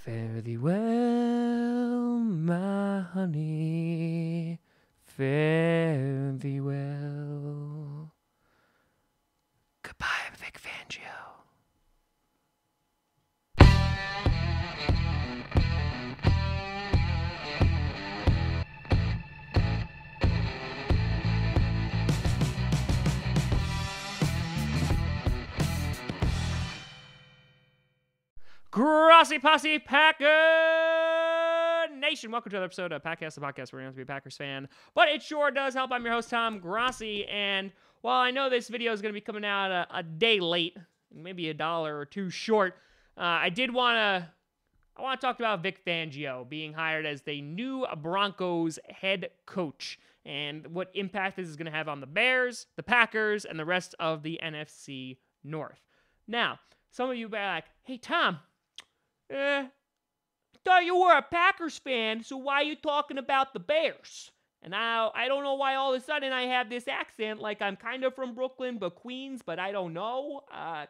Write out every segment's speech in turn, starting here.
Fare thee well, my honey, fare thee well. Goodbye, Vic Fangio. Grossi Posse Packer Nation. Welcome to another episode of Packcast, the podcast where you don't have to be a Packers fan, but it sure does help. I'm your host, Tom Grossi, and while I know this video is going to be coming out a day late, maybe $1 or $2 short, I want to talk about Vic Fangio being hired as the new Broncos head coach and what impact this is going to have on the Bears, the Packers, and the rest of the NFC North. Now, some of you be like, hey, Tom, thought you were a Packers fan, so why are you talking about the Bears? And now, I don't know why all of a sudden I have this accent, like I'm kind of from Brooklyn, but Queens, but I don't know,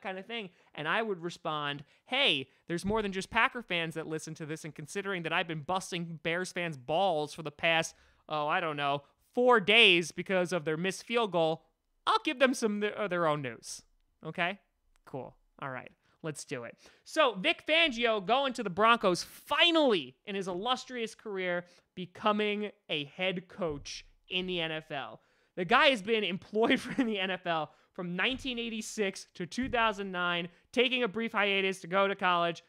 kind of thing. And I would respond, hey, there's more than just Packer fans that listen to this, and considering that I've been busting Bears fans' balls for the past, 4 days because of their missed field goal, I'll give them some of their own news. Okay? Cool. All right. Let's do it. So, Vic Fangio going to the Broncos, finally, in his illustrious career, becoming a head coach in the NFL. The guy has been employed in the NFL from 1986 to 2009, taking a brief hiatus to go to college,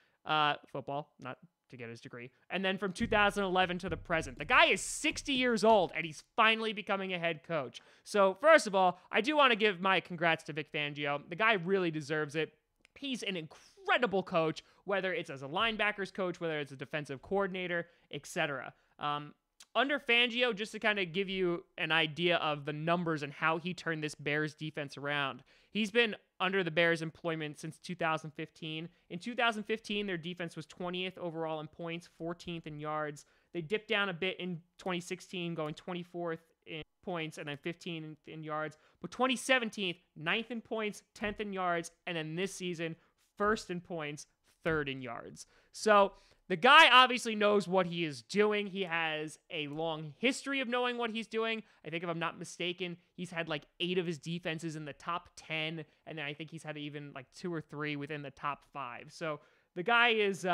football, not to get his degree, and then from 2011 to the present. The guy is 60 years old, and he's finally becoming a head coach. So, first of all, I do want to give my congrats to Vic Fangio. The guy really deserves it. He's an incredible coach, whether it's as a linebackers coach, whether it's a defensive coordinator, etc. Under Fangio, just to kind of give you an idea of the numbers and how he turned this Bears defense around, he's been under the Bears' employment since 2015. In 2015, their defense was 20th overall in points, 14th in yards. They dipped down a bit in 2016, going 24th in points and then 15th in yards. But 2017, 9th in points, 10th in yards, and then this season, 1st in points, 3rd in yards. So the guy obviously knows what he is doing. He has a long history of knowing what he's doing. I think if I'm not mistaken, he's had like 8 of his defenses in the top 10, and then I think he's had even like 2 or 3 within the top 5. So the guy is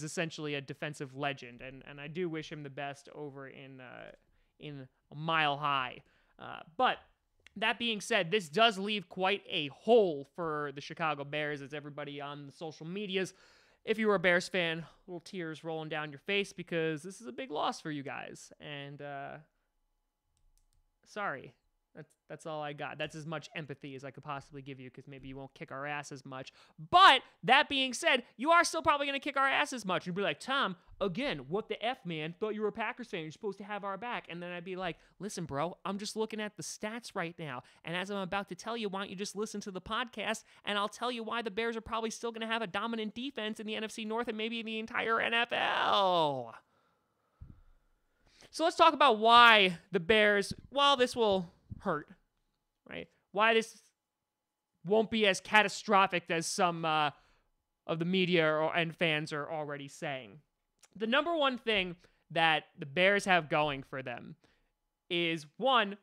essentially a defensive legend, and I do wish him the best over in Mile High. But that being said, this does leave quite a hole for the Chicago Bears, as everybody on the social medias, if you were a Bears fan, little tears rolling down your face because this is a big loss for you guys. And sorry. That's all I got. That's as much empathy as I could possibly give you, because maybe you won't kick our ass as much. But that being said, you are still probably going to kick our ass as much. You'd be like, Tom, again, what the F, man? Thought you were a Packers fan. You're supposed to have our back. And then I'd be like, listen, bro, I'm just looking at the stats right now. And as I'm about to tell you, why don't you just listen to the podcast, and I'll tell you why the Bears are probably still going to have a dominant defense in the NFC North and maybe in the entire NFL. So let's talk about why the Bears, while this will hurt, right? Why this won't be as catastrophic as some of the media and fans are already saying. The number one thing that the Bears have going for them is, one,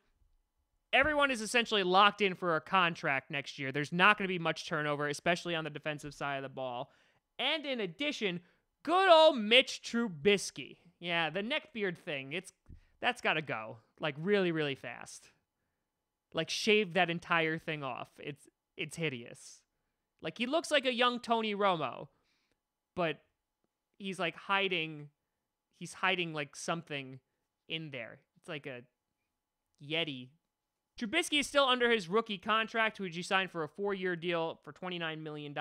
everyone is essentially locked in for a contract next year. There's not going to be much turnover, especially on the defensive side of the ball. And in addition, good old Mitch Trubisky. Yeah, the neckbeard thing, that's got to go, like, really, really fast. Like, shave that entire thing off. It's hideous. Like, he looks like a young Tony Romo, but he's like hiding like something in there. It's like a Yeti. Trubisky is still under his rookie contract, which he signed for a 4-year deal for $29 million.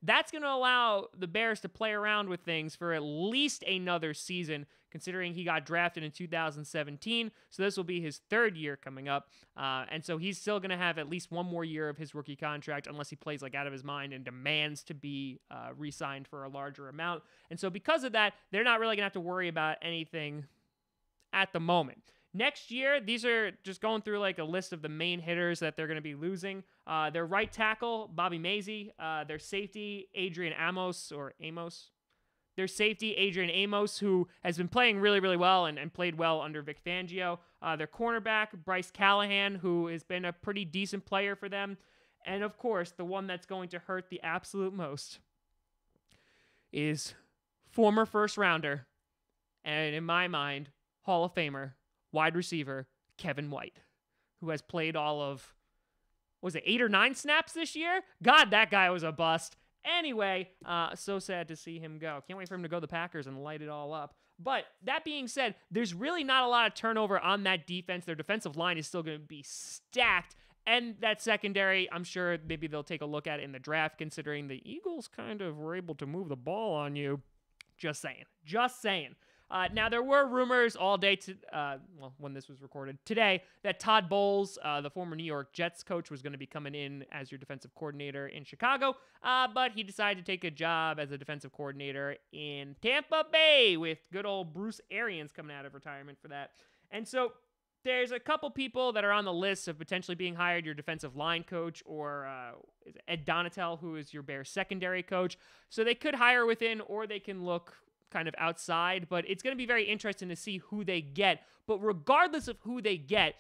That's going to allow the Bears to play around with things for at least another season, considering he got drafted in 2017. So this will be his 3rd year coming up. And so he's still going to have at least 1 more year of his rookie contract, unless he plays like out of his mind and demands to be re-signed for a larger amount. And so because of that, they're not really going to have to worry about anything at the moment. Next year, these are just going through like a list of the main hitters that they're going to be losing. Their right tackle, Bobby Mazie. Their safety, Adrian Amos. Their safety, Adrian Amos, who has been playing really, really well and played well under Vic Fangio. Their cornerback, Bryce Callahan, who has been a pretty decent player for them. And, of course, the one that's going to hurt the absolute most is former first-rounder, and in my mind, Hall of Famer, wide receiver, Kevin White, who has played all of, was it 8 or 9 snaps this year? God, that guy was a bust. Anyway, so sad to see him go. Can't wait for him to go to the Packers and light it all up. But that being said, there's really not a lot of turnover on that defense. Their defensive line is still going to be stacked. And that secondary, I'm sure maybe they'll take a look at it in the draft, considering the Eagles kind of were able to move the ball on you. Just saying. Just saying. Now, there were rumors all day, when this was recorded today, that Todd Bowles, the former New York Jets coach, was going to be coming in as your defensive coordinator in Chicago, but he decided to take a job as a defensive coordinator in Tampa Bay with good old Bruce Arians coming out of retirement for that. And so there's a couple people that are on the list of potentially being hired, your defensive line coach, or Ed Donatel, who is your Bears secondary coach. So they could hire within, or they can look kind of outside, but it's going to be very interesting to see who they get. But regardless of who they get,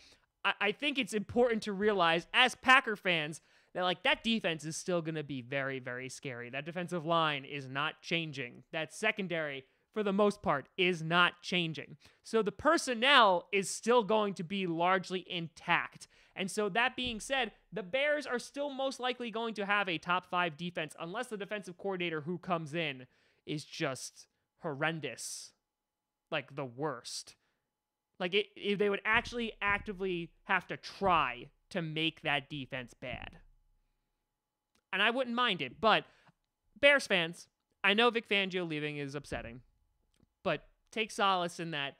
I think it's important to realize as Packer fans that like that defense is still going to be very, very scary. That defensive line is not changing. That secondary, for the most part, is not changing. So the personnel is still going to be largely intact. And so that being said, the Bears are still most likely going to have a top 5 defense unless the defensive coordinator who comes in is just horrendous, like the worst. Like they would actually actively have to try to make that defense bad. And I wouldn't mind it, but Bears fans, I know Vic Fangio leaving is upsetting, but take solace in that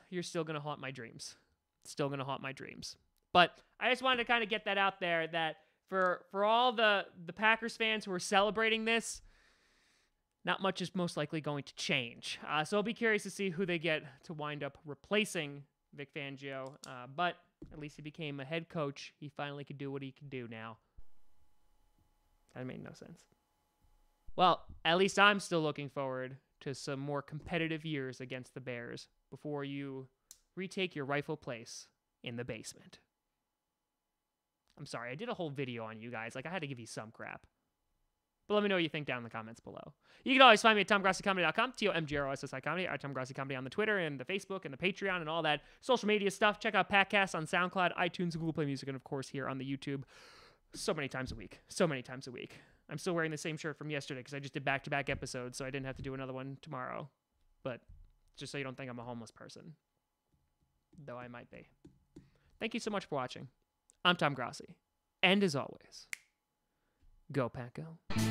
you're still going to haunt my dreams. Still going to haunt my dreams. But I just wanted to kind of get that out there that for all the Packers fans who are celebrating this, not much is most likely going to change. So I'll be curious to see who they get to wind up replacing Vic Fangio. But at least he became a head coach. He finally could do what he can do now. That made no sense. Well, at least I'm still looking forward to some more competitive years against the Bears before you retake your rightful place in the basement. I'm sorry, I did a whole video on you guys. Like, I had to give you some crap. But let me know what you think down in the comments below. You can always find me at TomGrossiComedy.com, TomGrossi Comedy, or Tom Grossi Comedy on the Twitter and the Facebook and the Patreon and all that social media stuff. Check out Patcasts on SoundCloud, iTunes, Google Play Music, and of course here on the YouTube. So many times a week. So many times a week. I'm still wearing the same shirt from yesterday because I just did back-to-back episodes, so I didn't have to do another one tomorrow. But just so you don't think I'm a homeless person. Though I might be. Thank you so much for watching. I'm Tom Grossi. And as always, go Pack Go.